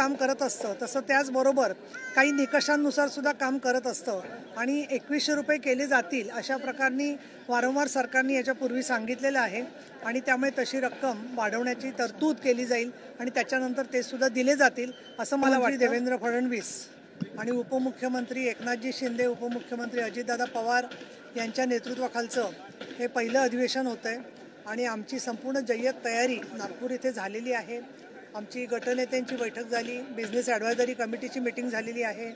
काम करत असतं तसं त्याचबरोबर काही निकषांनुसार सुद्धा काम करत असतं आणि 2100 रुपये केले जातील अशा प्रकारनी वारंवार सरकारने याच्यापूर्वी सांगितलेलं आहे आणि त्यामुळे तशी रक्कम वाढवण्याची तरतूद केली जाईल आणि त्याच्यानंतर ते सुद्धा दिले जातील असं मला वाटतं। देवेंद्र फडणवीस आणि उपमुख्यमंत्री एकनाथजी शिंदे, उपमुख्यमंत्री अजितदादा पवार यांच्या नेतृत्वाखालचं हे पहिलं अधिवेशन होतं आहे आणि आमची संपूर्ण जय्यत तयारी नागपूर इथे झालेली आहे। आमची गटनेत्यांची बैठक झाली, बिझनेस ॲडवायझरी कमिटीची मीटिंग झालेली आहे।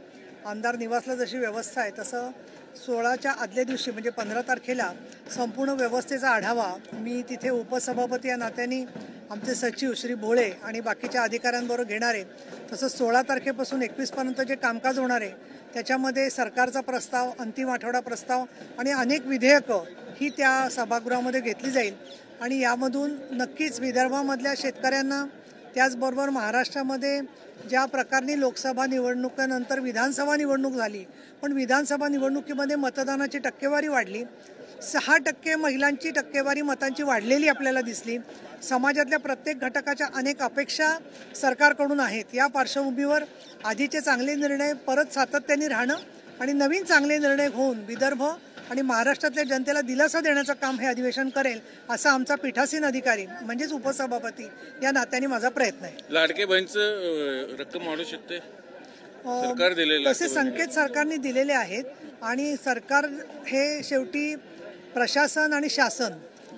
आमदार निवासला जशी व्यवस्था आहे तसं 16च्या आदल्या दिवशी म्हणजे 15 तारखेला संपूर्ण व्यवस्थेचा आढावा मी तिथे उपसभापती या नात्याने आमचे सचिव श्री भोळे आणि बाकीच्या अधिकाऱ्यांबरोबर घेणार आहे। तसंच 16 तारखेपासून 21 पर्यंत जे कामकाज होणार आहे त्याच्यामध्ये सरकारचा प्रस्ताव, अंतिम आठवडा प्रस्ताव आणि अनेक विधेयकं ही त्या सभागृहामध्ये घेतली जाईल आणि यामधून नक्कीच विदर्भामधल्या शेतकऱ्यांना त्याचबरोबर महाराष्ट्रामध्ये ज्या प्रकारने लोकसभा निवडणुकीनंतर विधानसभा निवडणूक झाली पण विधानसभा निवडणुकीमध्ये मतदानाची टक्केवारी वाढली, 6% महिलांची टक्केवारी मतांची वाढलेली आपल्याला दिसली। समाजातल्या प्रत्येक घटकाच्या अनेक अपेक्षा सरकारकडून आहेत। या पार्श्वभूमीवर आधीचे चांगले निर्णय परत सातत्याने राहणं आणि नवीन चांगले निर्णय होऊन विदर्भ आणि महाराष्ट्रातल्या जनतेला दिलासा देण्याचं काम हे अधिवेशन करेल असा आमचा पीठासीन अधिकारी म्हणजेच उपसभापती या नात्याने माझा प्रयत्न आहे। लाडके बहिणीचं रक्कम वाढू शकते सरकार दिलेलं तसे संकेत सरकारने दिलेले आहेत आणि सरकार हे शेवटी प्रशासन आणि शासन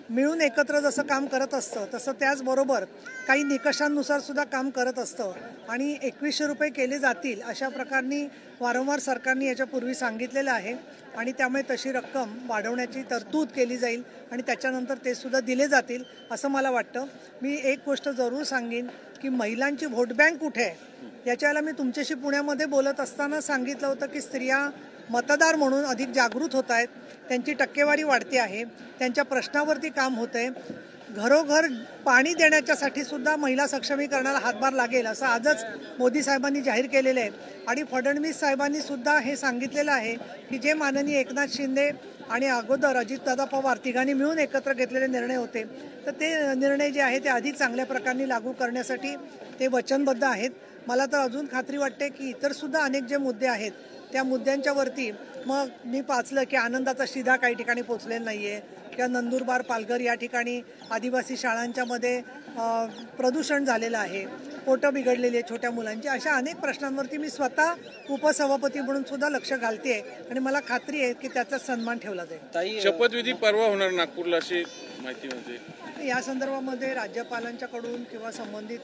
मिळून एकत्र जसं काम करत असतं तसं त्याचबरोबर काही निकषांनुसार सुद्धा काम करत असतं आणि 2100 रुपये केले जातील अशा प्रकारनी वारंवार सरकारने याच्यापूर्वी सांगितलेलं आहे आणि त्यामुळे तशी रक्कम वाढवण्याची तरतूद केली जाईल आणि त्याच्यानंतर ते सुद्धा दिले जातील असं मला वाटतं। मी एक गोष्ट जरूर सांगेन की महिलांची व्होट बँक कुठे आहे याच्याला मी तुमच्याशी पुण्यामध्ये बोलत असताना सांगितलं होतं की स्त्रिया मतदार म्हणून अधिक जागृत होत आहेत, त्यांची टक्केवारी वाढते आहे, त्यांच्या प्रश्नावरती काम होतंय, घरोघर पाणी देण्याच्यासाठी सुद्धा महिला सक्षमीकरणाला हातभार लागेल असं आजच मोदी साहेबांनी जाहीर केलेलं आहे आणि फडणवीस साहेबांनी सुद्धा हे सांगितलेलं आहे की जे माननीय एकनाथ शिंदे आणि अगोदर अजितदादा पवार तिघांनी मिळून एकत्र घेतलेले निर्णय होते तर ते निर्णय जे आहे ते अधिक चांगल्या प्रकारे लागू करण्यासाठी ते वचनबद्ध आहेत। मला तर अजून खात्री वाटते की इतर सुद्धा अनेक जे मुद्दे आहेत त्या मुद्द्यांच्या वरती मग मी पाचलं की आनंदाचा शिधा काही ठिकाणी पोचलेला नाही आहे किंवा नंदुरबार, पालघर या ठिकाणी आदिवासी शाळांच्या मध्ये प्रदूषण झालेलं आहे, पोटं बिघडलेली आहे छोट्या मुलांची, अशा अनेक प्रश्नांवरती मी स्वतः उपसभापती म्हणून सुद्धा लक्ष घालते आणि मला खात्री आहे की त्याचा सन्मान ठेवला जाईल। शपथविधी परवा होणार नागपूरला अशी माहिती होती। या संदर्भामध्ये राज्यपालांच्याकडून किंवा संबंधित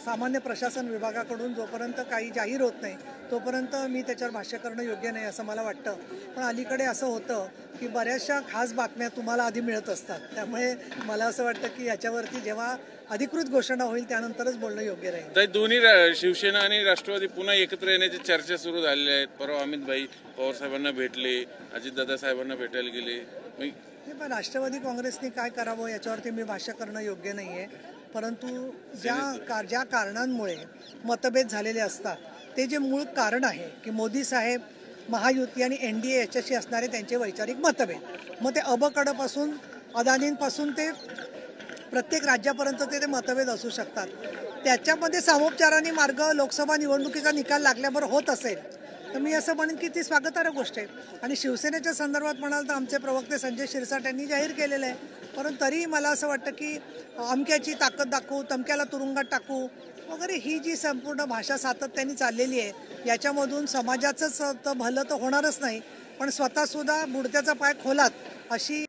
सामान्य प्रशासन विभागाकडून जोपर्यंत काही जाहीर होत नाही तोपर्यंत मी त्याच्यावर भाष्य करणं योग्य नाही असं मला वाटतं। पण अलीकडे असं होतं की बऱ्याचशा खास बातम्या तुम्हाला आधी मिळत असतात, त्यामुळे मला असं वाटतं की याच्यावरती जेव्हा अधिकृत घोषणा होईल त्यानंतरच बोलणं योग्य राहील। दोन्ही शिवसेना आणि राष्ट्रवादी पुन्हा एकत्र येण्याची चर्चा सुरू झालेली आहे। परवा अमित भाई पवार साहेबांना भेटले, अजितदादा साहेबांना भेटायला गेले। पण राष्ट्रवादी काँग्रेसने काय करावं याच्यावरती मी भाष्य करणं योग्य नाही आहे, परंतु ज्या कारणांमुळे मतभेद झालेले असतात ते जे मूळ कारण आहे की मोदी साहेब, महायुती आणि NDA याच्याशी असणारे त्यांचे वैचारिक मतभेद, मग ते अबकडपासून अदानींपासून ते प्रत्येक राज्यापर्यंत ते मतभेद असू शकतात। त्याच्यामध्ये सामोपचाराने मार्ग लोकसभा निवडणुकीचा निकाल लागल्याबरोबर होत असेल तर मी असं म्हणेन की ती स्वागतार्ह गोष्ट आहे। आणि शिवसेनेच्या संदर्भात म्हणाल तर आमचे प्रवक्ते संजय शिरसाट यांनी जाहीर केलेलं आहे, परंतु तरीही मला असं वाटतं की अमक्याची ताकद दाखवू, तमक्याला तुरुंगात टाकू वगैरे ही जी संपूर्ण भाषा सातत्याने चाललेली आहे याच्यामधून समाजाचंच भलं तर होणारच नाही पण स्वतःसुद्धा बुडत्याचा पाय खोलात अशी